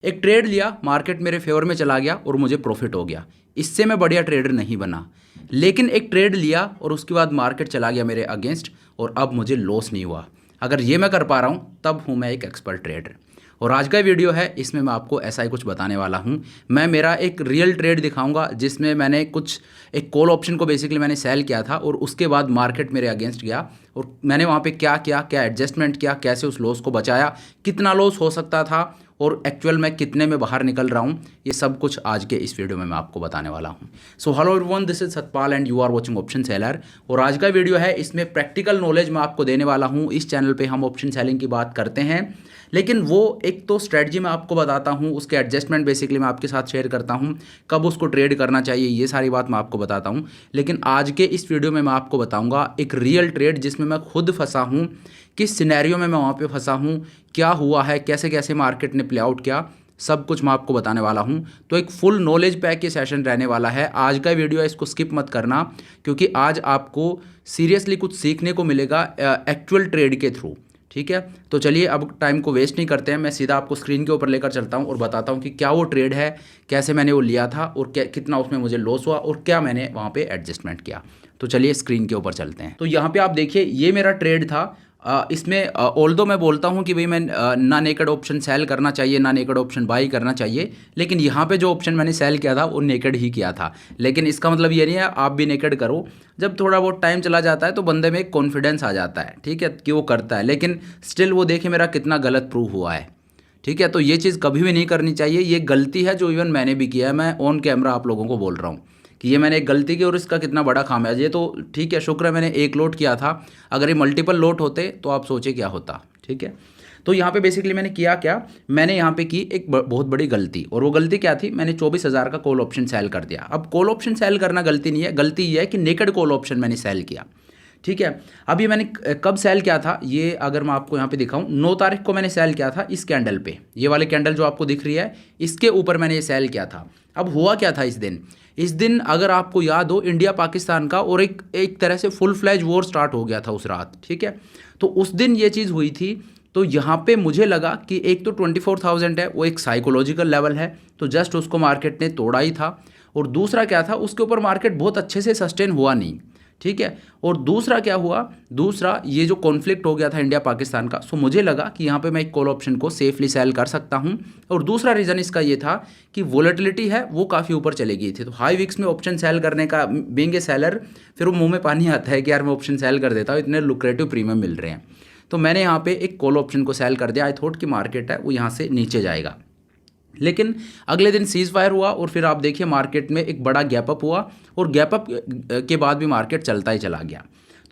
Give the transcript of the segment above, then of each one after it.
एक ट्रेड लिया, मार्केट मेरे फेवर में चला गया और मुझे प्रॉफिट हो गया। इससे मैं बढ़िया ट्रेडर नहीं बना। लेकिन एक ट्रेड लिया और उसके बाद मार्केट चला गया मेरे अगेंस्ट और अब मुझे लॉस नहीं हुआ। अगर ये मैं कर पा रहा हूँ तब हूँ मैं एक एक्सपर्ट ट्रेडर। और आज का वीडियो है, इसमें मैं आपको ऐसा ही कुछ बताने वाला हूँ। मैं मेरा एक रियल ट्रेड दिखाऊंगा जिसमें मैंने एक कॉल ऑप्शन को बेसिकली मैंने सेल किया था और उसके बाद मार्केट मेरे अगेंस्ट गया और मैंने वहाँ पे क्या किया, क्या एडजस्टमेंट किया, कैसे उस लॉस को बचाया, कितना लॉस हो सकता था और एक्चुअल में कितने में बाहर निकल रहा हूँ, ये सब कुछ आज के इस वीडियो में मैं आपको बताने वाला हूँ। So hello everyone, this is Satpal and you are watching option seller. और आज का वीडियो है, इसमें प्रैक्टिकल नॉलेज मैं आपको देने वाला हूँ। इस चैनल पे हम ऑप्शन सेलिंग की बात करते हैं, लेकिन वो एक तो स्ट्रेटजी मैं आपको बताता हूँ, उसके एडजस्टमेंट बेसिकली मैं आपके साथ शेयर करता हूँ, कब उसको ट्रेड करना चाहिए, ये सारी बात मैं आपको बताता हूँ। लेकिन आज के इस वीडियो में मैं आपको बताऊँगा एक रियल ट्रेड जिसमें मैं खुद फंसा हूँ, किस सिनेरियो में मैं वहाँ पे फंसा हूँ, क्या हुआ है, कैसे कैसे मार्केट ने प्ले आउट किया, सब कुछ मैं आपको बताने वाला हूँ। तो एक फुल नॉलेज पैक के सेशन रहने वाला है आज का वीडियो है, इसको स्किप मत करना क्योंकि आज आपको सीरियसली कुछ सीखने को मिलेगा एक्चुअल ट्रेड के थ्रू। ठीक है, तो चलिए अब टाइम को वेस्ट नहीं करते हैं, मैं सीधा आपको स्क्रीन के ऊपर लेकर चलता हूँ और बताता हूँ कि क्या वो ट्रेड है, कैसे मैंने वो लिया था और कितना उसमें मुझे लॉस हुआ और क्या मैंने वहाँ पे एडजस्टमेंट किया। तो चलिए स्क्रीन के ऊपर चलते हैं। तो यहाँ पे आप देखिए, ये मेरा ट्रेड था। इसमें ऑल्दो मैं बोलता हूँ कि भाई मैं ना नेकेड ऑप्शन सेल करना चाहिए, ना नेकेड ऑप्शन बाई करना चाहिए, लेकिन यहाँ पे जो ऑप्शन मैंने सेल किया था वो नेकेड ही किया था। लेकिन इसका मतलब ये नहीं है आप भी नेकेड करो। जब थोड़ा बहुत टाइम चला जाता है तो बंदे में एक कॉन्फिडेंस आ जाता है, ठीक है, कि वो करता है। लेकिन स्टिल वो देखिए मेरा कितना गलत प्रूव हुआ है। ठीक है, तो ये चीज़ कभी भी नहीं करनी चाहिए। ये गलती है जो इवन मैंने भी किया है। मैं ऑन कैमरा आप लोगों को बोल रहा हूँ कि ये मैंने एक गलती की और इसका कितना बड़ा खामियाजा। ये तो ठीक है, शुक्र है मैंने एक लोट किया था, अगर ये मल्टीपल लोट होते तो आप सोचे क्या होता। ठीक है, तो यहाँ पे बेसिकली मैंने किया क्या, मैंने यहाँ पे की एक बहुत बड़ी गलती। और वो गलती क्या थी, मैंने 24,000 का कॉल ऑप्शन सेल कर दिया। अब कॉल ऑप्शन सेल करना गलती नहीं है, गलती ये है कि नेकेड कॉल ऑप्शन मैंने सेल किया। ठीक है, अब ये मैंने कब सेल किया था, ये अगर मैं आपको यहाँ पे दिखाऊं, 9 तारीख को मैंने सेल किया था इस कैंडल पे। ये वाले कैंडल जो आपको दिख रही है, इसके ऊपर मैंने ये सेल किया था। अब हुआ क्या था इस दिन अगर आपको याद हो, इंडिया पाकिस्तान का और एक तरह से फुल फ्लैज वॉर स्टार्ट हो गया था उस रात। ठीक है, तो उस दिन ये चीज़ हुई थी। तो यहाँ पे मुझे लगा कि एक तो 24,000 है, वो एक साइकोलॉजिकल लेवल है, तो जस्ट उसको मार्केट ने तोड़ा ही था। और दूसरा क्या था, उसके ऊपर मार्केट बहुत अच्छे से सस्टेन हुआ नहीं। ठीक है, और दूसरा क्या हुआ, दूसरा ये जो कॉन्फ्लिक्ट हो गया था इंडिया पाकिस्तान का, सो मुझे लगा कि यहाँ पे मैं एक कॉल ऑप्शन को सेफली सेल कर सकता हूँ। और दूसरा रीज़न इसका ये था कि वोलेटिलिटी है वो काफ़ी ऊपर चली गई थी। तो हाई विक्स में ऑप्शन सेल करने का, बीइंग ए सेलर, फिर वो मुंह में पानी आता है कि यार मैं ऑप्शन सेल कर देता हूँ, इतने लुक्रेटिव प्रीमियम मिल रहे हैं। तो मैंने यहाँ पे एक कॉल ऑप्शन को सेल कर दिया। आई थॉट कि मार्केट है वो यहाँ से नीचे जाएगा। लेकिन अगले दिन सीज फायर हुआ और फिर आप देखिए मार्केट में एक बड़ा गैप अप हुआ और गैप अप के बाद भी मार्केट चलता ही चला गया।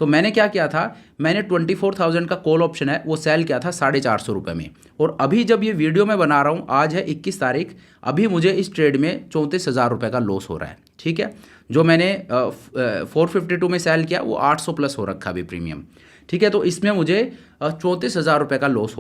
तो मैंने क्या किया था, मैंने 24,000 का कॉल ऑप्शन है वो सेल किया था 450 रुपये में। और अभी जब ये वीडियो मैं बना रहा हूँ, आज है 21 तारीख, अभी मुझे इस ट्रेड में 34,000 रुपये का लॉस हो रहा है। ठीक है, जो मैंने 452 में सेल किया वो 800 प्लस हो रखा अभी प्रीमियम। ठीक है, तो इसमें मुझे 34,000 रुपये का लॉस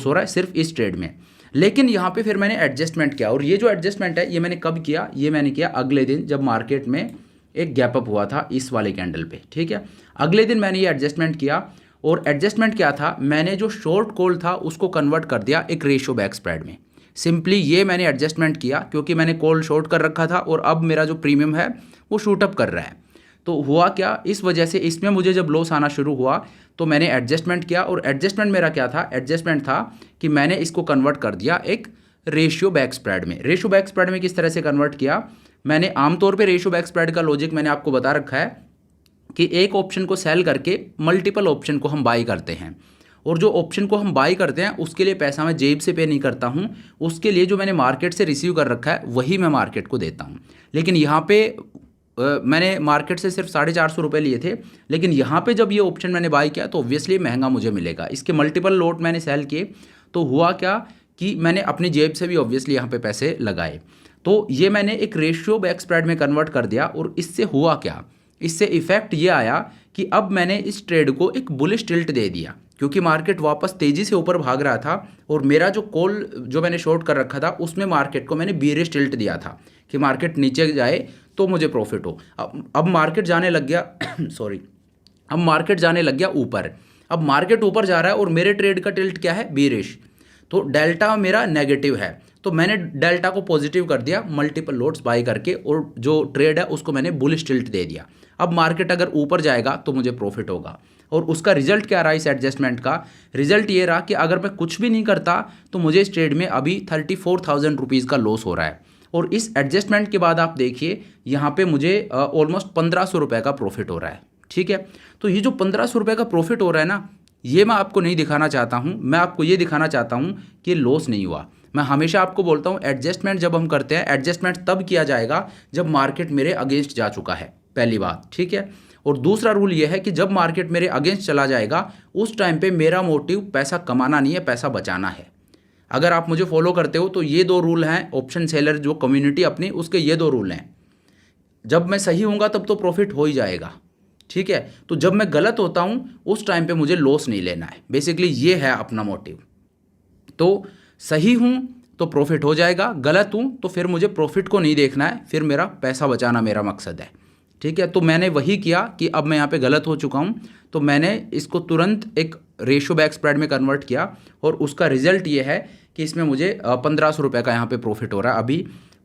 हो रहा है सिर्फ इस ट्रेड में। लेकिन यहाँ पे फिर मैंने एडजस्टमेंट किया, और ये जो एडजस्टमेंट है ये मैंने कब किया, ये मैंने किया अगले दिन जब मार्केट में एक गैप अप हुआ था इस वाले कैंडल पे। ठीक है, अगले दिन मैंने ये एडजस्टमेंट किया। और एडजस्टमेंट क्या था, मैंने जो शॉर्ट कॉल था उसको कन्वर्ट कर दिया एक रेशियो बैक स्प्रेड में। सिंपली ये मैंने एडजस्टमेंट किया क्योंकि मैंने कॉल शॉर्ट कर रखा था और अब मेरा जो प्रीमियम है वो शूट अप कर रहा है। तो हुआ क्या, इस वजह से इसमें मुझे जब लॉस आना शुरू हुआ तो मैंने एडजस्टमेंट किया। और एडजस्टमेंट मेरा क्या था, एडजस्टमेंट था कि मैंने इसको कन्वर्ट कर दिया एक रेशियो बैक स्प्रेड में। रेशियो बैक स्प्रेड में किस तरह से कन्वर्ट किया, मैंने आमतौर पे रेशियो बैक स्प्रेड का लॉजिक मैंने आपको बता रखा है कि एक ऑप्शन को सेल करके मल्टीपल ऑप्शन को हम बाई करते हैं। और जो ऑप्शन को हम बाई करते हैं उसके लिए पैसा मैं जेब से पे नहीं करता हूँ, उसके लिए जो मैंने मार्केट से रिसीव कर रखा है वही मैं मार्केट को देता हूँ। लेकिन यहाँ पे मैंने मार्केट से सिर्फ 450 रुपये लिए थे, लेकिन यहाँ पे जब ये ऑप्शन मैंने बाई किया तो ऑब्वियसली महंगा मुझे मिलेगा। इसके मल्टीपल लोट मैंने सेल किए, तो हुआ क्या कि मैंने अपनी जेब से भी ऑब्वियसली यहाँ पे पैसे लगाए। तो ये मैंने एक रेशियो बैक स्प्रेड में कन्वर्ट कर दिया। और इससे हुआ क्या, इससे इफेक्ट ये आया कि अब मैंने इस ट्रेड को एक बुलिश टिल्ट दे दिया क्योंकि मार्केट वापस तेज़ी से ऊपर भाग रहा था। और मेरा जो कॉल जो मैंने शॉर्ट कर रखा था उसमें मार्केट को मैंने बीरिश टिल्ट दिया था कि मार्केट नीचे जाए तो मुझे प्रॉफिट हो। अब मार्केट जाने लग गया सॉरी, अब मार्केट जाने लग गया ऊपर। अब मार्केट ऊपर जा रहा है और मेरे ट्रेड का टिल्ट क्या है, बीरिश। तो डेल्टा मेरा नेगेटिव है। तो मैंने डेल्टा को पॉजिटिव कर दिया मल्टीपल लॉट्स बाय करके, और जो ट्रेड है उसको मैंने बुलिश टिल्ट दे दिया। अब मार्केट अगर ऊपर जाएगा तो मुझे प्रॉफिट होगा। और उसका रिजल्ट क्या रहा इस एडजस्टमेंट का? रिजल्ट ये रहा कि अगर मैं कुछ भी नहीं करता तो मुझे इस ट्रेड में अभी 34,000 रुपीज़ का लॉस हो रहा है। और इस एडजस्टमेंट के बाद आप देखिए यहाँ पे मुझे ऑलमोस्ट 1,500 रुपये का प्रॉफिट हो रहा है। ठीक है, तो ये जो 1,500 रुपये का प्रॉफिट हो रहा है ना, ये मैं आपको नहीं दिखाना चाहता हूँ। मैं आपको ये दिखाना चाहता हूँ कि लॉस नहीं हुआ। मैं हमेशा आपको बोलता हूँ एडजस्टमेंट जब हम करते हैं, एडजस्टमेंट तब किया जाएगा जब मार्केट मेरे अगेंस्ट जा चुका है, पहली बात। ठीक है, और दूसरा रूल ये है कि जब मार्केट मेरे अगेंस्ट चला जाएगा उस टाइम पे मेरा मोटिव पैसा कमाना नहीं है, पैसा बचाना है। अगर आप मुझे फॉलो करते हो तो ये 2 रूल हैं, ऑप्शन सेलर जो कम्युनिटी अपनी, उसके ये 2 रूल हैं। जब मैं सही होऊंगा तब तो प्रॉफिट हो ही जाएगा। ठीक है, तो जब मैं गलत होता हूँ उस टाइम पे मुझे लॉस नहीं लेना है। बेसिकली ये है अपना मोटिव। तो सही हूँ तो प्रॉफिट हो जाएगा, गलत हूँ तो फिर मुझे प्रॉफिट को नहीं देखना है, फिर मेरा पैसा बचाना मेरा मकसद है। ठीक है, तो मैंने वही किया कि अब मैं यहाँ पे गलत हो चुका हूँ तो मैंने इसको तुरंत एक रेशियो बैक स्प्रेड में कन्वर्ट किया, और उसका रिजल्ट ये है कि इसमें मुझे 1,500 रुपये का यहाँ पे प्रॉफिट हो रहा है। अभी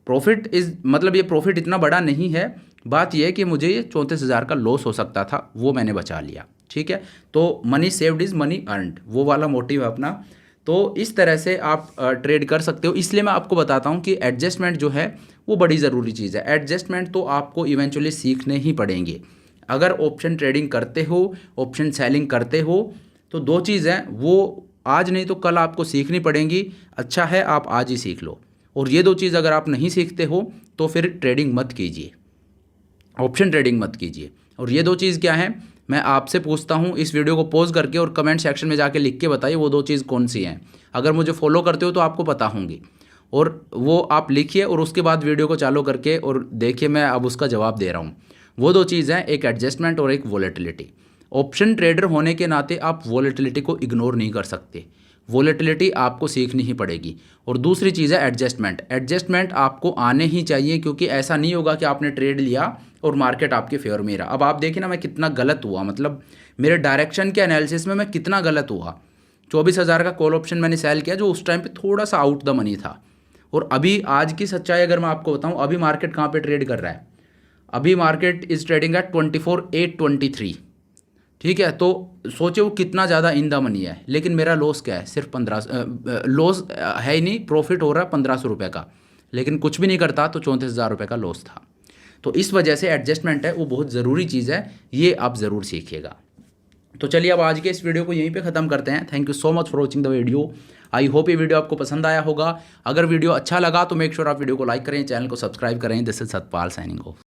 प्रॉफिट मतलब ये प्रॉफिट इतना बड़ा नहीं है, बात यह है कि मुझे ये 34,000 का लॉस हो सकता था, वो मैंने बचा लिया। ठीक है, तो money saved is money earned, वो वाला मोटिव है अपना। तो इस तरह से आप ट्रेड कर सकते हो। इसलिए मैं आपको बताता हूँ कि एडजस्टमेंट जो है वो बड़ी ज़रूरी चीज़ है। एडजस्टमेंट तो आपको इवेंचुअली सीखने ही पड़ेंगे। अगर ऑप्शन ट्रेडिंग करते हो, ऑप्शन सेलिंग करते हो, तो 2 चीज़ हैं, वो आज नहीं तो कल आपको सीखनी पड़ेंगी। अच्छा है आप आज ही सीख लो। और ये 2 चीज़ अगर आप नहीं सीखते हो तो फिर ट्रेडिंग मत कीजिए, ऑप्शन ट्रेडिंग मत कीजिए। और ये 2 चीज़ क्या हैं, मैं आपसे पूछता हूँ इस वीडियो को पॉज करके और कमेंट सेक्शन में जाके लिख के बताइए वो 2 चीज़ कौन सी हैं। अगर मुझे फॉलो करते हो तो आपको पता होंगी, और वो आप लिखिए और उसके बाद वीडियो को चालू करके और देखिए मैं अब उसका जवाब दे रहा हूँ। वो 2 चीज़ हैं, एक एडजस्टमेंट और एक वॉलेटिलिटी। ऑप्शन ट्रेडर होने के नाते आप वॉलेटिलिटी को इग्नोर नहीं कर सकते, वॉलेटिलिटी आपको सीखनी ही पड़ेगी। और दूसरी चीज़ है एडजस्टमेंट। एडजस्टमेंट आपको आने ही चाहिए, क्योंकि ऐसा नहीं होगा कि आपने ट्रेड लिया और मार्केट आपके फेवर में रहा। अब आप देखिए ना मैं कितना गलत हुआ, मतलब मेरे डायरेक्शन के एनालिसिस में मैं कितना गलत हुआ। 24,000 का कॉल ऑप्शन मैंने सेल किया जो उस टाइम पे थोड़ा सा आउट द मनी था। और अभी आज की सच्चाई अगर मैं आपको बताऊं, अभी मार्केट कहाँ पे ट्रेड कर रहा है? अभी मार्केट इज ट्रेडिंग एट 24,823। ठीक है, तो सोचे वो कितना ज़्यादा इन द मनी है, लेकिन मेरा लॉस क्या है? सिर्फ 15 लॉस है ही नहीं, प्रॉफिट हो रहा है 1,500 रुपये का, लेकिन कुछ भी नहीं करता तो 34,000 रुपये का लॉस था। तो इस वजह से एडजस्टमेंट है वो बहुत ज़रूरी चीज़ है, ये आप ज़रूर सीखिएगा। तो चलिए अब आज के इस वीडियो को यहीं पे ख़त्म करते हैं। Thank you so much for watching the video. I hope ये वीडियो आपको पसंद आया होगा। अगर वीडियो अच्छा लगा तो मेक श्योर आप वीडियो को लाइक करें, चैनल को सब्सक्राइब करें। This is Satpal signing off.